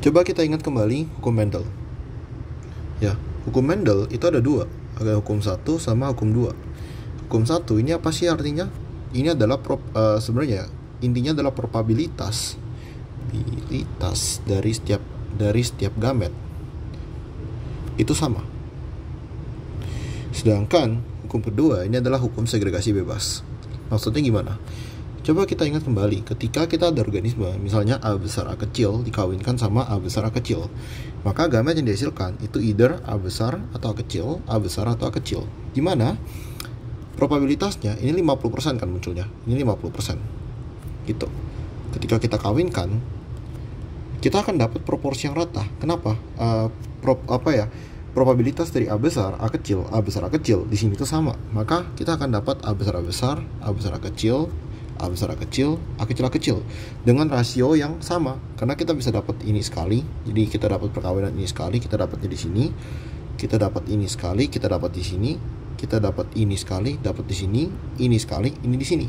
Coba kita ingat kembali hukum Mendel. Ya, hukum Mendel itu ada dua, ada hukum 1 sama hukum 2. Hukum 1 ini apa sih artinya? Ini adalah sebenarnya intinya adalah probabilitas dari setiap gamet itu sama. Sedangkan hukum kedua ini adalah hukum segregasi bebas. Maksudnya gimana? Coba kita ingat kembali, ketika kita ada organisme, misalnya A besar A kecil dikawinkan sama A besar A kecil, maka gamet yang dihasilkan itu either A besar atau A kecil, A besar atau A kecil. Dimana probabilitasnya ini 50% kan munculnya, ini 50%. Gitu. Ketika kita kawinkan, kita akan dapat proporsi yang rata. Kenapa? Probabilitas dari A besar A kecil, A besar A kecil di sini itu sama. Maka kita akan dapat A besar A besar, A besar A kecil, A besar A kecil, A kecil A kecil dengan rasio yang sama, karena kita bisa dapat ini sekali, jadi kita dapat perkawinan ini sekali, kita dapatnya di sini, kita dapat ini sekali, kita dapat di sini, kita dapat ini sekali, dapat di sini, ini sekali, ini di sini.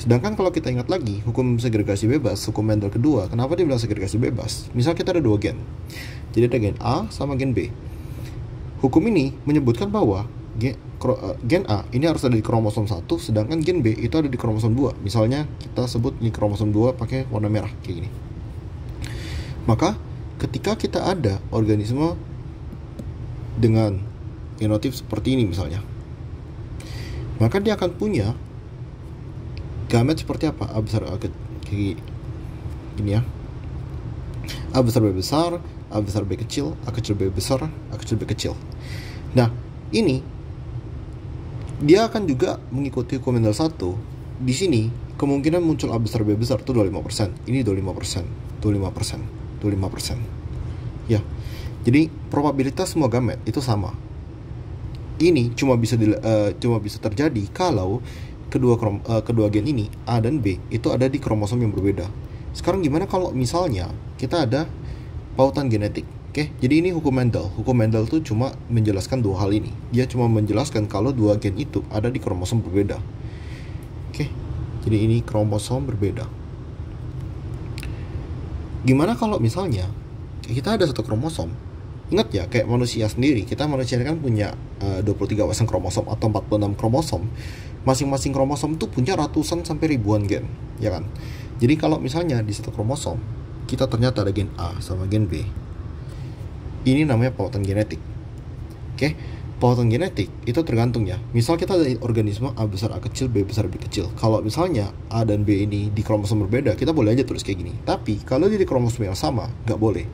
Sedangkan kalau kita ingat lagi hukum segregasi bebas, hukum Mendel kedua, kenapa dia bilang segregasi bebas? Misal kita ada dua gen, jadi ada gen A sama gen B. Hukum ini menyebutkan bahwa gen A ini harus ada di kromosom 1, sedangkan gen B itu ada di kromosom 2. Misalnya kita sebut ini kromosom 2 pakai warna merah kayak gini. Maka ketika kita ada organisme dengan genotip seperti ini misalnya, maka dia akan punya gamet seperti apa? A besar A kecil gini ya. A besar B besar, A besar B kecil, A kecil B besar, A kecil B kecil. Nah, ini dia akan juga mengikuti hukum Mendel 1. Di sini kemungkinan muncul A besar B besar itu 25%. Ini 25%, 25%, 25%. Ya. Jadi probabilitas semua gamet itu sama. Ini cuma bisa terjadi kalau kedua gen ini A dan B itu ada di kromosom yang berbeda. Sekarang gimana kalau misalnya kita ada pautan genetik? Oke, jadi ini hukum Mendel. Hukum Mendel itu cuma menjelaskan dua hal ini. Dia cuma menjelaskan kalau dua gen itu ada di kromosom berbeda. Oke, jadi ini kromosom berbeda. Gimana kalau misalnya kita ada satu kromosom? Ingat ya, kayak manusia sendiri. Kita manusia kan punya 23 pasang kromosom atau 46 kromosom. Masing-masing kromosom itu punya ratusan sampai ribuan gen, ya kan? Jadi kalau misalnya di satu kromosom kita ternyata ada gen A sama gen B, ini namanya pautan genetik. Oke, pautan genetik itu tergantung ya. Misal kita ada organisme A besar A kecil, B besar B kecil. Kalau misalnya A dan B ini di kromosom berbeda, kita boleh aja tulis kayak gini. Tapi kalau dia di kromosom yang sama, nggak boleh.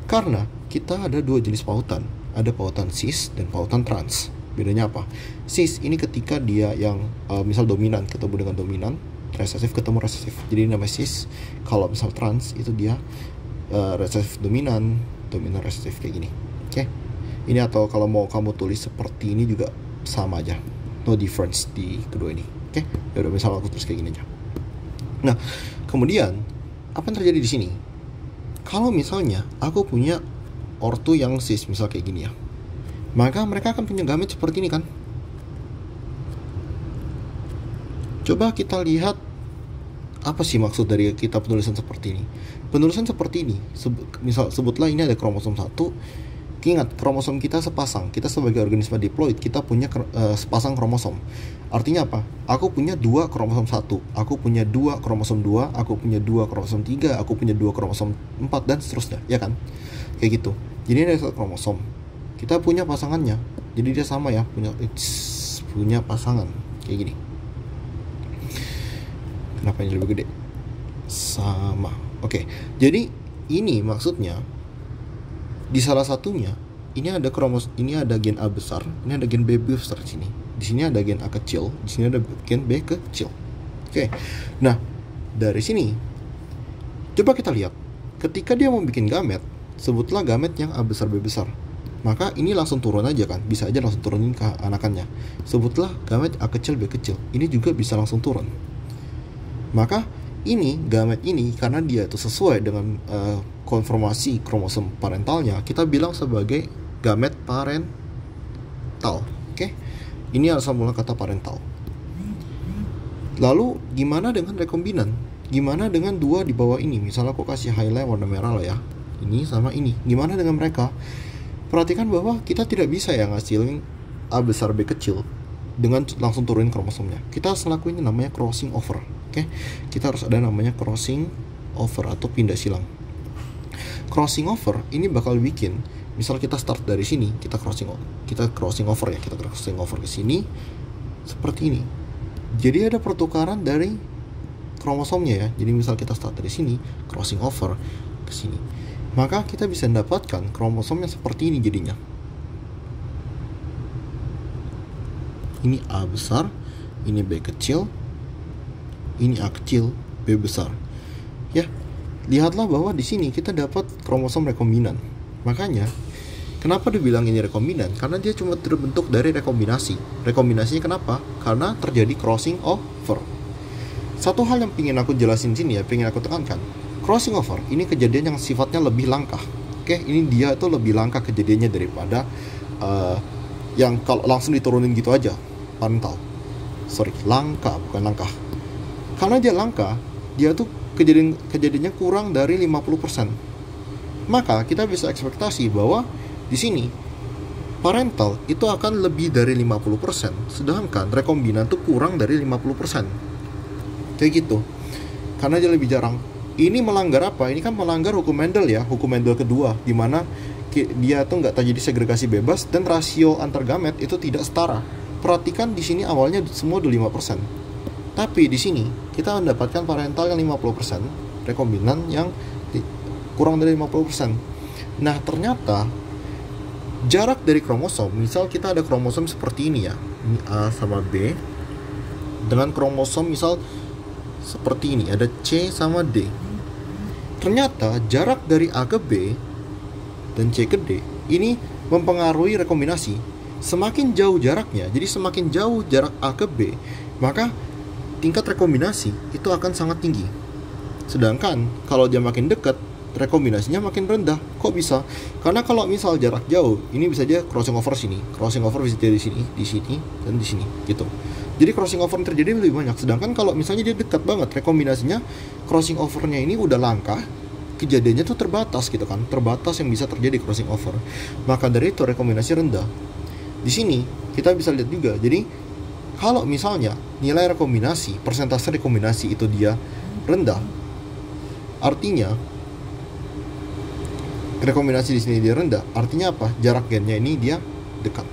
Karena kita ada dua jenis pautan. Ada pautan cis dan pautan trans. Bedanya apa? Cis ini ketika dia yang misal dominan ketemu dengan dominan, resesif ketemu resesif. Jadi ini namanya cis. Kalau misal trans itu dia resesif dominan, dominan resesif kayak gini. Oke. Ini atau kalau mau kamu tulis seperti ini juga sama aja. No difference di kedua ini. Oke. Ya udah, misal aku tulis kayak gini aja. Nah, kemudian apa yang terjadi di sini? Kalau misalnya aku punya ortu yang cis, misal kayak gini ya, maka mereka akan punya gamet seperti ini kan. Coba kita lihat apa sih maksud dari kita penulisan seperti ini. Penulisan seperti ini, misal sebutlah ini ada kromosom 1. Ingat, kromosom kita sepasang. Kita sebagai organisme diploid, kita punya sepasang kromosom. Artinya apa? Aku punya 2 kromosom 1, aku punya 2 kromosom 2, aku punya 2 kromosom 3, aku punya 2 kromosom 4, dan seterusnya, ya kan? Kayak gitu. Jadi ini ada satu kromosom. Kita punya pasangannya. Jadi dia sama ya, punya pasangan kayak gini. Kenapa ini lebih gede? Sama. Oke. Jadi ini maksudnya di salah satunya ini ada ini ada gen A besar, ini ada gen B besar di sini. Di sini ada gen A kecil, di sini ada gen B kecil. Oke. Nah, dari sini coba kita lihat. Ketika dia mau bikin gamet, sebutlah gamet yang A besar B besar. Maka ini langsung turun aja kan, bisa aja langsung turunin ke anakannya. Sebutlah gamet A kecil B kecil, ini juga bisa langsung turun. Maka ini gamet ini karena dia itu sesuai dengan konformasi kromosom parentalnya, kita bilang sebagai gamet parental. Oke, ini asal mula kata parental. Lalu gimana dengan rekombinan? Gimana dengan dua di bawah ini? Misalnya aku kasih highlight warna merah lah ya. ini sama ini. Gimana dengan mereka? Perhatikan bahwa kita tidak bisa ya ngasilin A besar B kecil dengan langsung turunin kromosomnya. Kita harus lakuin namanya crossing over. Oke, kita harus ada namanya crossing over atau pindah silang. Crossing over ini bakal bikin, misal kita start dari sini, kita crossing over ya, kita crossing over ke sini seperti ini. Jadi ada pertukaran dari kromosomnya ya. Jadi misal kita start dari sini, crossing over ke sini, maka kita bisa mendapatkan kromosom yang seperti ini jadinya. Ini A besar, ini B kecil, ini A kecil, B besar. Ya, lihatlah bahwa di sini kita dapat kromosom rekombinan. Makanya, kenapa dibilang ini rekombinan? Karena dia cuma terbentuk dari rekombinasi. Rekombinasinya kenapa? Karena terjadi crossing over. Satu hal yang ingin aku jelasin sini ya, ingin aku tekankan. Crossing over ini kejadian yang sifatnya lebih langka. Oke, ini dia tuh lebih langka kejadiannya daripada yang kalau langsung diturunin gitu aja. Parental. Langka, bukan langka. Karena dia langka, dia tuh kejadiannya kurang dari 50%. Maka kita bisa ekspektasi bahwa di sini parental itu akan lebih dari 50%, sedangkan rekombinan tuh kurang dari 50%. Kayak gitu. Karena dia lebih jarang. Ini melanggar apa? Ini kan melanggar hukum Mendel ya, hukum Mendel kedua, di mana dia tuh nggak terjadi segregasi bebas dan rasio antar gamet itu tidak setara. Perhatikan di sini awalnya semua 25%. Tapi di sini kita mendapatkan parental yang 50%, rekombinan yang kurang dari 50%. Nah, ternyata jarak dari kromosom, misal kita ada kromosom seperti ini ya. Ini A sama B. Dengan kromosom misal seperti ini, ada C sama D. Ternyata jarak dari A ke B dan C ke D ini mempengaruhi rekombinasi. Semakin jauh jaraknya, jadi semakin jauh jarak A ke B, maka tingkat rekombinasi itu akan sangat tinggi. Sedangkan kalau dia makin dekat, rekombinasinya makin rendah. Kok bisa? Karena kalau misal jarak jauh, ini bisa dia crossing over sini. Crossing over bisa jadi di sini, dan di sini, gitu. Jadi crossing over yang terjadi lebih banyak. Sedangkan kalau misalnya dia dekat banget, rekombinasinya, crossing overnya ini udah langka, kejadiannya tuh terbatas gitu kan. Terbatas yang bisa terjadi crossing over. Maka dari itu rekombinasi rendah. Di sini kita bisa lihat juga. Jadi kalau misalnya nilai rekombinasi, persentase rekombinasi itu dia rendah, artinya rekombinasi di sini dia rendah. Artinya apa? Jarak gennya ini dia dekat.